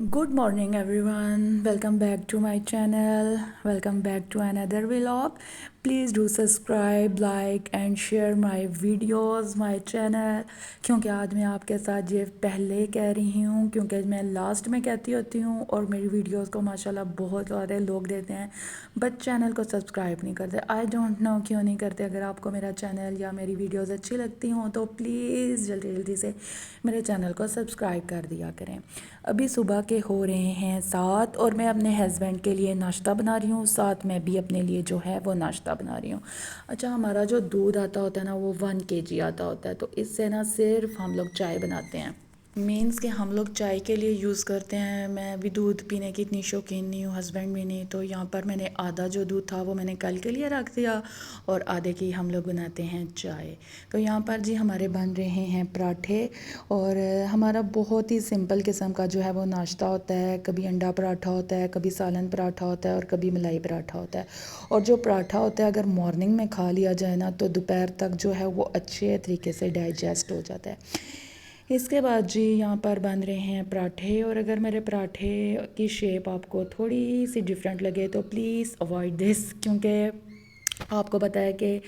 Good morning, everyone. Welcome back to my channel. Welcome back to another vlog. Please do subscribe, like and share my videos, my channel. क्योंकि आज मैं आपके साथ ये पहले कह रही हूँ क्योंकि मैं लास्ट में कहती होती हूँ और मेरी वीडियोस को माशाल्लाह बहुत सारे लोग देते हैं बट चैनल को सब्सक्राइब नहीं करते। आई डोंट नो क्यों नहीं करते। अगर आपको मेरा चैनल या मेरी वीडियोस अच्छी लगती हों तो प्लीज़ जल्दी जल्दी से मेरे चैनल को सब्सक्राइब कर दिया करें। अभी सुबह के हो रहे हैं 7 और मैं अपने हस्बैंड के लिए नाश्ता बना रही हूँ, साथ में भी अपने लिए जो है वो नाश्ता बना रही हूँ। अच्छा, हमारा जो दूध आता होता है ना वो 1 kg आता होता है, तो इससे ना सिर्फ हम लोग चाय बनाते हैं। मीन्स कि हम लोग चाय के लिए यूज़ करते हैं। मैं भी दूध पीने की इतनी शौकीन नहीं हूँ, हस्बैंड भी नहीं, तो यहाँ पर मैंने आधा जो दूध था वो मैंने कल के लिए रख दिया और आधे की हम लोग बनाते हैं चाय। तो यहाँ पर जी हमारे बन रहे हैं पराठे और हमारा बहुत ही सिंपल किस्म का जो है वो नाश्ता होता है। कभी अंडा पराठा होता है, कभी सालन पराठा होता है और कभी मलाई पराठा होता है। और जो पराठा होता है अगर मॉर्निंग में खा लिया जाए ना तो दोपहर तक जो है वो अच्छे तरीके से डाइजेस्ट हो जाता है। इसके बाद जी यहाँ पर बन रहे हैं पराठे और अगर मेरे पराठे की शेप आपको थोड़ी सी डिफरेंट लगे तो प्लीज़ अवॉइड दिस, क्योंकि आपको पता है कि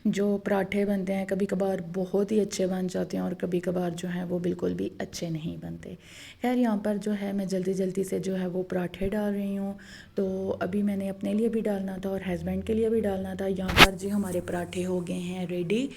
जो पराठे बनते हैं कभी कभार बहुत ही अच्छे बन जाते हैं और कभी कभार जो है वो बिल्कुल भी अच्छे नहीं बनते। खैर यहाँ पर जो है मैं जल्दी जल्दी से जो है वो पराठे डाल रही हूँ। तो अभी मैंने अपने लिए भी डालना था और हस्बैंड के लिए भी डालना था। यहाँ पर जी हमारे पराठे हो गए हैं रेडी,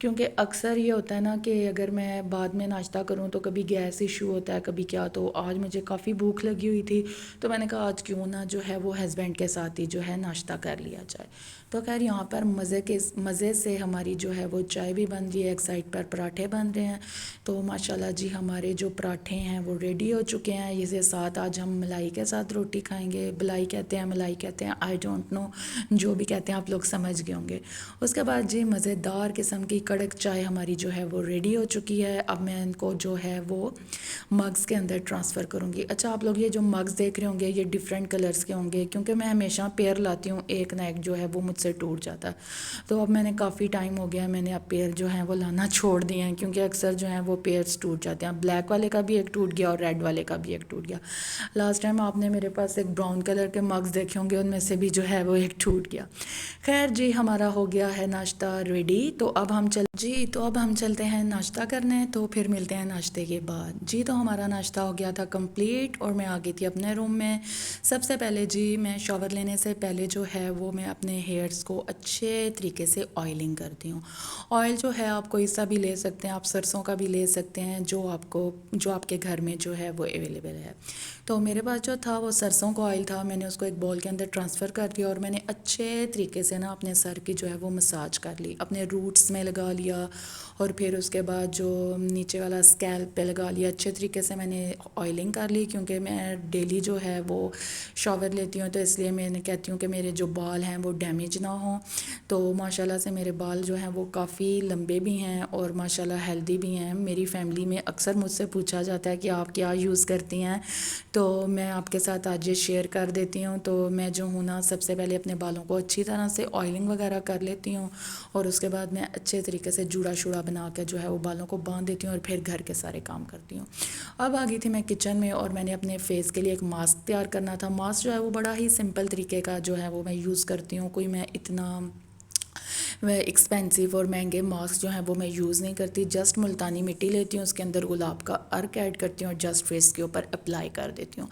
क्योंकि अक्सर ये होता है ना कि अगर मैं बाद में नाश्ता करूँ तो कभी गैस इशू होता है कभी क्या। तो आज मुझे काफ़ी भूख लगी हुई थी तो मैंने कहा आज क्यों ना जो है वो हस्बैंड के साथ ही जो है नाश्ता कर लिया जाए। तो खैर यहाँ पर मज़े से हमारी जो है वो चाय भी बन रही है, एक साइड पर पराठे बन रहे हैं। तो माशाल्लाह जी हमारे जो पराठे हैं वो रेडी हो चुके हैं। इसे साथ आज हम मलाई के साथ रोटी खाएंगे। बलाई कहते हैं, मलाई कहते हैं, आई डोंट नो, जो भी कहते हैं आप लोग समझ गए होंगे। उसके बाद जी मज़ेदार किस्म की कड़क चाय हमारी जो है वो रेडी हो चुकी है। अब मैं इनको जो है वो मग्स के अंदर ट्रांसफ़र करूँगी। अच्छा, आप लोग ये जो मग्स देख रहे होंगे ये डिफरेंट कलर्स के होंगे, क्योंकि मैं हमेशा पेयर लाती हूँ, एक ना एक जो है वो मुझसे टूट जाता है। तो अब मैंने काफ़ी टाइम हो गया है, मैंने अब पेयर जो हैं वो लाना छोड़ दिए हैं, क्योंकि अक्सर जो हैं वो पेयर्स टूट जाते हैं। ब्लैक वाले का भी एक टूट गया और रेड वाले का भी एक टूट गया। लास्ट टाइम आपने मेरे पास एक ब्राउन कलर के मग्स देखे होंगे, उनमें से भी जो है वो एक टूट गया। खैर जी हमारा हो गया है नाश्ता रेडी। तो अब हम चलते हैं नाश्ता करने, तो फिर मिलते हैं नाश्ते के बाद। जी तो हमारा नाश्ता हो गया था कंप्लीट और मैं आ गई थी अपने रूम में। सबसे पहले जी मैं शॉवर लेने से पहले जो है वो मैं अपने हेयर्स को अच्छे तरीके से ऑयलिंग करती हूँ। ऑयल जो है आप कोई सा भी ले सकते हैं, आप सरसों का भी ले सकते हैं, जो आपके घर में जो है वो अवेलेबल है। तो मेरे पास जो था वो सरसों का ऑयल था, मैंने उसको एक बॉल के अंदर ट्रांसफ़र कर दिया और मैंने अच्छे तरीके से ना अपने सर की जो है वो मसाज कर ली, अपने रूट्स में लगा लिया और फिर उसके बाद जो नीचे वाला स्कैल्प पे लगा लिया। अच्छे तरीके से मैंने ऑयलिंग कर ली, क्योंकि मैं डेली जो है वो शॉवर लेती हूँ, तो इसलिए मैं कहती हूँ कि मेरे जो बाल हैं वो डैमेज ना हों। तो माशाल्लाह से मेरे बाल जो हैं वो काफ़ी लंबे भी हैं और माशाल्लाह हेल्दी भी हैं। मेरी फैमिली में अक्सर मुझसे पूछा जाता है कि आप क्या यूज़ करती हैं, तो मैं आपके साथ आज ये शेयर कर देती हूँ। तो मैं जो हूँ ना सबसे पहले अपने बालों को अच्छी तरह से ऑयलिंग वगैरह कर लेती हूँ और उसके बाद मैं अच्छे तरीके से जूड़ा शूड़ा बना के जो है वो बालों को बांध देती हूँ और फिर घर के सारे काम करती हूँ। अब आ गई थी मैं किचन में और मैंने अपने फेस के लिए एक मास्क तैयार करना था। मास्क जो है वो बड़ा ही सिंपल तरीके का जो है वो मैं यूज़ करती हूँ। कोई मैं इतना वह एक्सपेंसिव और महंगे मास्क जो हैं वो मैं यूज़ नहीं करती। जस्ट मुल्तानी मिट्टी लेती हूँ, उसके अंदर गुलाब का अर्क ऐड करती हूँ और जस्ट फेस के ऊपर अप्लाई कर देती हूँ।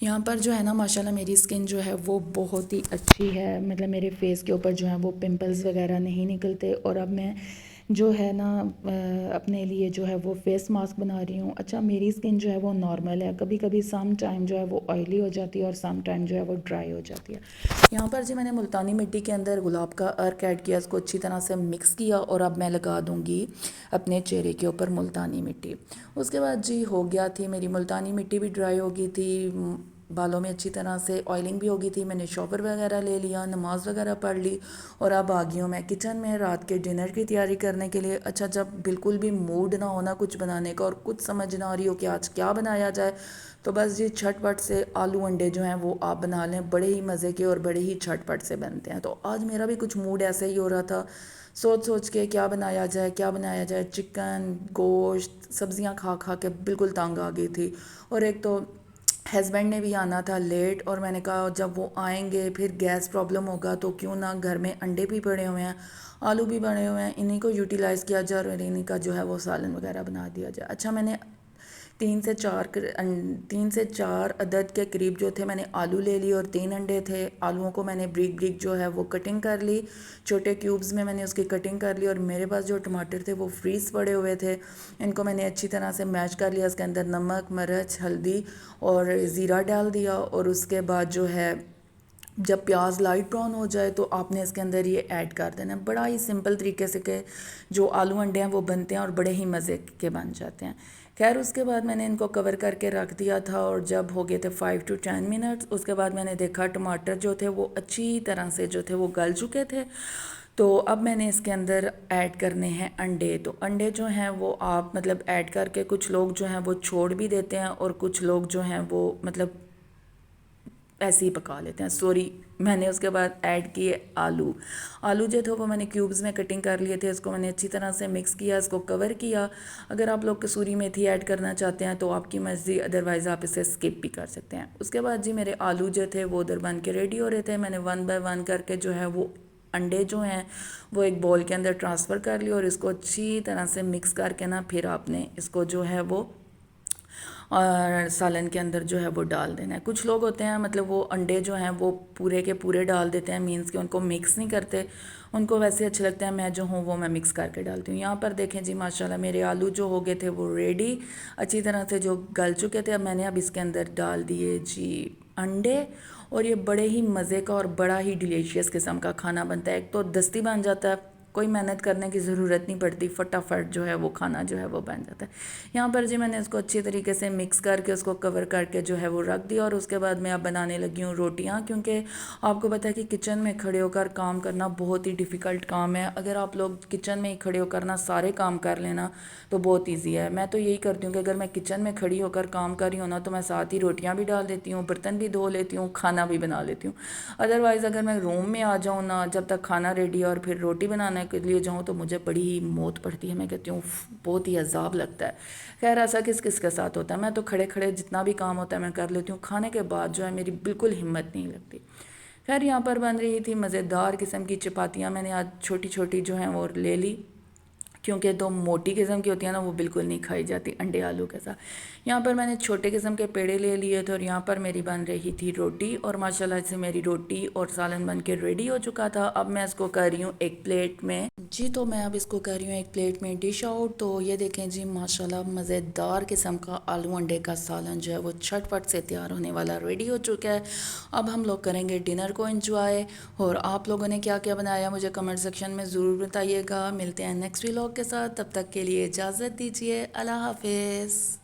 यहाँ पर जो है ना माशाल्लाह मेरी स्किन जो है वो बहुत ही अच्छी है, मतलब मेरे फेस के ऊपर जो है वो पिंपल्स वगैरह नहीं निकलते। और अब मैं जो है ना अपने लिए जो है वो फेस मास्क बना रही हूँ। अच्छा, मेरी स्किन जो है वो नॉर्मल है, कभी कभी सम टाइम जो है वो ऑयली हो जाती है और सम टाइम जो है वो ड्राई हो जाती है। यहाँ पर जी मैंने मुल्तानी मिट्टी के अंदर गुलाब का अर्क ऐड किया, इसको अच्छी तरह से मिक्स किया और अब मैं लगा दूँगी अपने चेहरे के ऊपर मुल्तानी मिट्टी। उसके बाद जी हो गया थी मेरी मुल्तानी मिट्टी भी ड्राई हो गई थी, बालों में अच्छी तरह से ऑयलिंग भी हो गई थी, मैंने शॉवर वगैरह ले लिया, नमाज़ वगैरह पढ़ ली और अब आ गई हूँ मैं किचन में रात के डिनर की तैयारी करने के लिए। अच्छा, जब बिल्कुल भी मूड ना होना कुछ बनाने का और कुछ समझ ना आ रही हो कि आज क्या बनाया जाए, तो बस जी झटपट से आलू अंडे जो हैं वो आप बना लें, बड़े ही मज़े के और बड़े ही झटपट से बनते हैं। तो आज मेरा भी कुछ मूड ऐसे ही हो रहा था, सोच सोच के क्या बनाया जाए क्या बनाया जाए। चिकन गोश्त सब्जियां खा खा के बिल्कुल तंग आ गई थी और एक तो हस्बैंड ने भी आना था लेट, और मैंने कहा जब वो आएंगे फिर गैस प्रॉब्लम होगा, तो क्यों ना घर में अंडे भी पड़े हुए हैं, आलू भी पड़े हुए हैं, इन्हीं को यूटिलाइज़ किया जाए और इन्हीं का जो है वो सालन वगैरह बना दिया जाए। अच्छा, मैंने 3 से 4 अदद के करीब जो थे मैंने आलू ले लिए, और 3 अंडे थे। आलूओं को मैंने ब्रिक ब्रिक जो है वो कटिंग कर ली, छोटे क्यूब्स में मैंने उसकी कटिंग कर ली। और मेरे पास जो टमाटर थे वो फ्रीज़ पड़े हुए थे, इनको मैंने अच्छी तरह से मैश कर लिया। इसके अंदर नमक, मिर्च, हल्दी और ज़ीरा डाल दिया, और उसके बाद जो है जब प्याज लाइट ब्राउन हो जाए तो आपने इसके अंदर ये ऐड कर देना है। बड़ा ही सिंपल तरीके से के जो आलू अंडे हैं वो बनते हैं और बड़े ही मज़े के बन जाते हैं। खैर, उसके बाद मैंने इनको कवर करके रख दिया था, और जब हो गए थे 5 to 10 मिनट्स, उसके बाद मैंने देखा टमाटर जो थे वो अच्छी तरह से जो थे वो गल चुके थे। तो अब मैंने इसके अंदर ऐड करने हैं अंडे। तो अंडे जो हैं वो आप मतलब ऐड करके, कुछ लोग जो हैं वो छोड़ भी देते हैं, और कुछ लोग जो हैं वो मतलब ऐसे ही पका लेते हैं। सॉरी, मैंने उसके बाद ऐड किए आलू। आलू जो थे वो मैंने क्यूब्स में कटिंग कर लिए थे, इसको मैंने अच्छी तरह से मिक्स किया, इसको कवर किया। अगर आप लोग कसूरी मेथी ऐड करना चाहते हैं तो आपकी मर्ज़ी, अदरवाइज़ आप इसे स्किप भी कर सकते हैं। उसके बाद जी मेरे आलू जो थे वो उधर बन के रेडी हो रहे थे। मैंने 1 बाय 1 करके जो है वो अंडे जो हैं वो एक बॉल के अंदर ट्रांसफ़र कर लिए, और इसको अच्छी तरह से मिक्स करके ना फिर आपने इसको जो है वो और सालन के अंदर जो है वो डाल देना है। कुछ लोग होते हैं मतलब वो अंडे जो हैं वो पूरे के पूरे डाल देते हैं, मीन्स कि उनको मिक्स नहीं करते, उनको वैसे अच्छे लगते हैं। मैं जो हूँ वो मैं मिक्स करके डालती हूँ। यहाँ पर देखें जी, माशाल्लाह मेरे आलू जो हो गए थे वो रेडी, अच्छी तरह से जो गल चुके थे। अब मैंने अब इसके अंदर डाल दिए जी अंडे, और ये बड़े ही मज़े का और बड़ा ही डिलीशियस किस्म का खाना बनता है। एक तो दस्ती बन जाता है, कोई मेहनत करने की ज़रूरत नहीं पड़ती, फटाफट जो है वो खाना जो है वो बन जाता है। यहाँ पर जी मैंने इसको अच्छी तरीके से मिक्स करके उसको कवर करके जो है वो रख दिया, और उसके बाद मैं अब बनाने लगी हूँ रोटियाँ। क्योंकि आपको पता है कि किचन में खड़े होकर काम करना बहुत ही डिफ़िकल्ट काम है। अगर आप लोग किचन में ही खड़े होकर ना सारे काम कर लेना तो बहुत ईजी है। मैं तो यही करती हूँ कि अगर मैं किचन में खड़ी होकर काम कर रही हूँ ना, तो मैं साथ ही रोटियाँ भी डाल देती हूँ, बर्तन भी धो लेती हूँ, खाना भी बना लेती हूँ। अदरवाइज़ अगर मैं रूम में आ जाऊँ ना, जब तक खाना रेडी है और फिर रोटी बनाने के लिए जाऊँ, तो मुझे बड़ी ही मौत पड़ती है। मैं कहती हूँ बहुत ही अजाब लगता है। खैर, ऐसा किस किस के साथ होता है। मैं तो खड़े खड़े जितना भी काम होता है मैं कर लेती हूँ, खाने के बाद जो है मेरी बिल्कुल हिम्मत नहीं लगती। खैर, यहाँ पर बन रही थी मज़ेदार किस्म की चपातियाँ। मैंने आज छोटी छोटी जो हैं वो ले ली, क्योंकि तो मोटी किस्म की होती है ना वो बिल्कुल नहीं खाई जाती अंडे आलू के साथ। यहाँ पर मैंने छोटे किस्म के पेड़े ले लिए थे, और यहाँ पर मेरी बन रही थी रोटी, और माशाल्लाह से मेरी रोटी और सालन बन के रेडी हो चुका था। अब मैं इसको कर रही हूँ एक प्लेट में जी। तो मैं अब इसको कर रही हूँ एक प्लेट में डिश आउट। तो ये देखें जी, माशाल्लाह मज़ेदार किस्म का आलू अंडे का सालन जो है वो झटपट से तैयार होने वाला रेडी हो चुका है। अब हम लोग करेंगे डिनर को एंजॉय। और आप लोगों ने क्या क्या बनाया मुझे कमेंट सेक्शन में ज़रूर बताइएगा। मिलते हैं नेक्स्ट व्लॉग के साथ, तब तक के लिए इजाज़त दीजिए। अल्लाह हाफिज़।